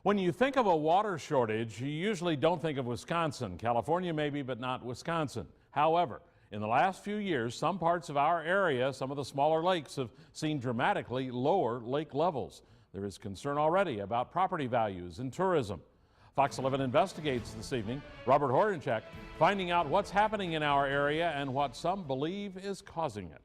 When you think of a water shortage, you usually don't think of Wisconsin. California maybe, but not Wisconsin. However, in the last few years, some parts of our area, some of the smaller lakes, have seen dramatically lower lake levels. There is concern already about property values and tourism. Fox 11 investigates this evening. Robert Horenchek finding out what's happening in our area and what some believe is causing it.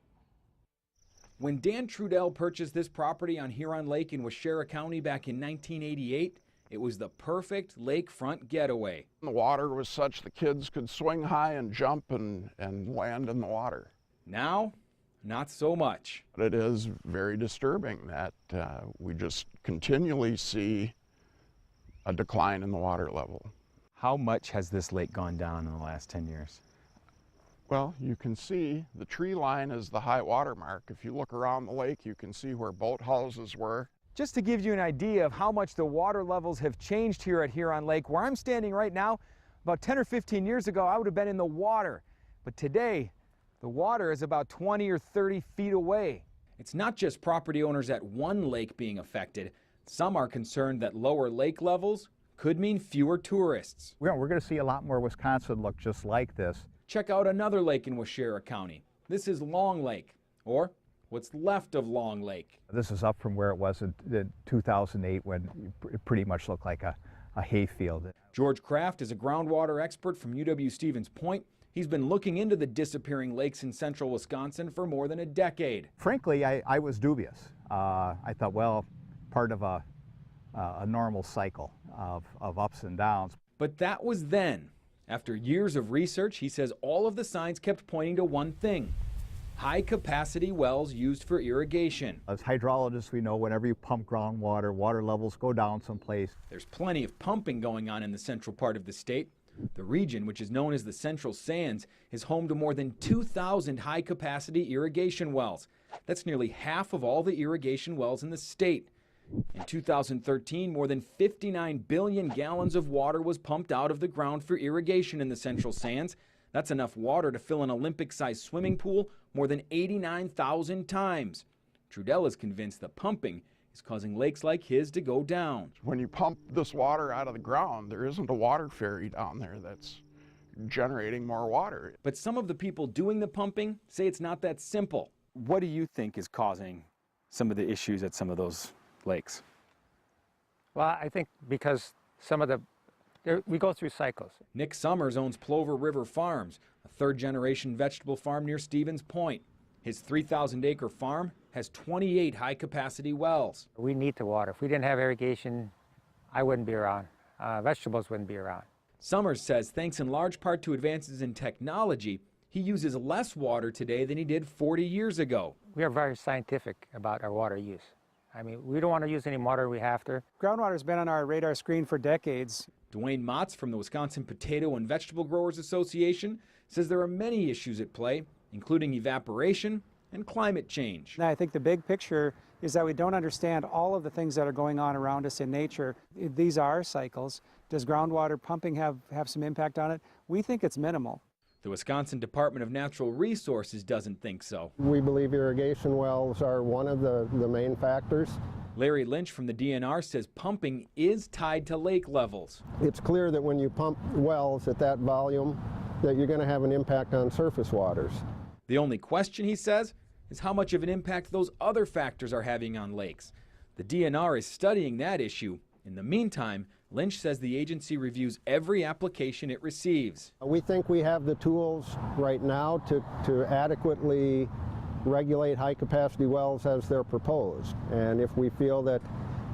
When Dan Trudell purchased this property on Huron Lake in Waushara County back in 1988, it was the perfect lakefront getaway. The water was such the kids could swing high and jump and land in the water. Now, not so much. It is very disturbing that we just continually see a decline in the water level. How much has this lake gone down in the last 10 years? Well, you can see the tree line is the high water mark. If you look around the lake, you can see where boathouses were. Just to give you an idea of how much the water levels have changed here at Huron Lake, where I'm standing right now, about 10 or 15 years ago, I would have been in the water. But today, the water is about 20 or 30 feet away. It's not just property owners at one lake being affected. Some are concerned that lower lake levels could mean fewer tourists. We're going to see a lot more Wisconsin look just like this. Check out another lake in Waushara County. This is Long Lake, or what's left of Long Lake. This is up from where it was in 2008 when it pretty much looked like a hayfield. George Kraft is a groundwater expert from UW-Stevens Point. He's been looking into the disappearing lakes in central Wisconsin for more than a decade. Frankly, I was dubious. I thought, well, part of a normal cycle of ups and downs. But that was then. After years of research, he says all of the signs kept pointing to one thing: high-capacity wells used for irrigation. As hydrologists, we know whenever you pump groundwater, water levels go down someplace. There's plenty of pumping going on in the central part of the state. The region, which is known as the Central Sands, is home to more than 2,000 high-capacity irrigation wells. That's nearly half of all the irrigation wells in the state. In 2013, more than 59 billion gallons of water was pumped out of the ground for irrigation in the Central Sands. That's enough water to fill an Olympic-sized swimming pool more than 89,000 times. Trudell is convinced that pumping is causing lakes like his to go down. When you pump this water out of the ground, there isn't a water ferry down there that's generating more water. But some of the people doing the pumping say it's not that simple. What do you think is causing some of the issues at some of those lakes? Well, I think because we go through cycles. Nick Summers owns Plover River Farms, a third-generation vegetable farm near Stevens Point. His 3,000-acre farm has 28 high-capacity wells. We need the water. If we didn't have irrigation, I wouldn't be around. Vegetables wouldn't be around. Summers says thanks in large part to advances in technology, he uses less water today than he did 40 years ago. We are very scientific about our water use. I mean, we don't want to use any more than we have to. Groundwater's been on our radar screen for decades. Dwayne Motz from the Wisconsin Potato and Vegetable Growers Association says there are many issues at play, including evaporation and climate change. And I think the big picture is that we don't understand all of the things that are going on around us in nature. These are cycles. Does groundwater pumping have some impact on it? We think it's minimal. The Wisconsin Department of Natural Resources doesn't think so. We believe irrigation wells are one of the main factors. Larry Lynch from the DNR says pumping is tied to lake levels. It's clear that when you pump wells at that volume, that you're going to have an impact on surface waters. The only question, he says, is how much of an impact those other factors are having on lakes. The DNR is studying that issue. In the meantime, Lynch says the agency reviews every application it receives. We think we have the tools right now to adequately regulate high-capacity wells as they're proposed. And if we feel that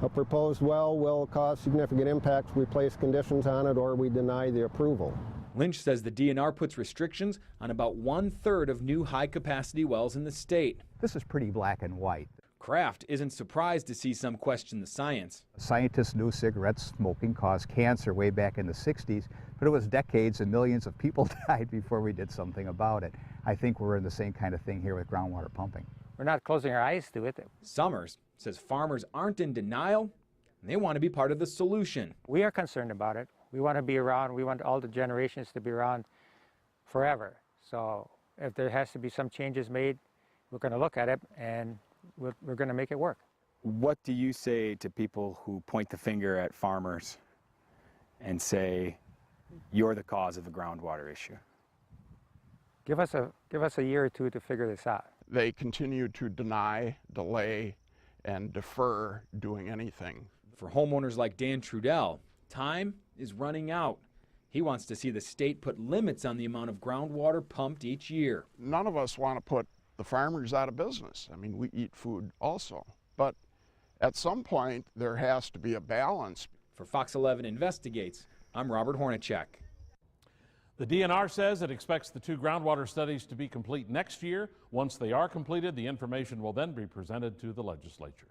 a proposed well will cause significant impacts, we place conditions on it or we deny the approval. Lynch says the DNR puts restrictions on about 1/3 of new high-capacity wells in the state. This is pretty black and white. Kraft isn't surprised to see some question the science. Scientists knew cigarette smoking caused cancer way back in the 60s, but it was decades and millions of people died before we did something about it. I think we're in the same kind of thing here with groundwater pumping. We're not closing our eyes to it. Summers says farmers aren't in denial, and they want to be part of the solution. We are concerned about it. We want to be around. We want all the generations to be around forever. So if there has to be some changes made, we're going to look at it and we're going to make it work. What do you say to people who point the finger at farmers and say, you're the cause of the groundwater issue? Give us a year or two to figure this out. They continue to deny, delay, and defer doing anything. For homeowners like Dan Trudell, time is running out. He wants to see the state put limits on the amount of groundwater pumped each year. None of us want to put the farmers out of business. I mean, we eat food also. But at some point, there has to be a balance. For Fox 11 Investigates, I'm Robert Hornacek. The DNR says it expects the 2 groundwater studies to be complete next year. Once they are completed, the information will then be presented to the legislature.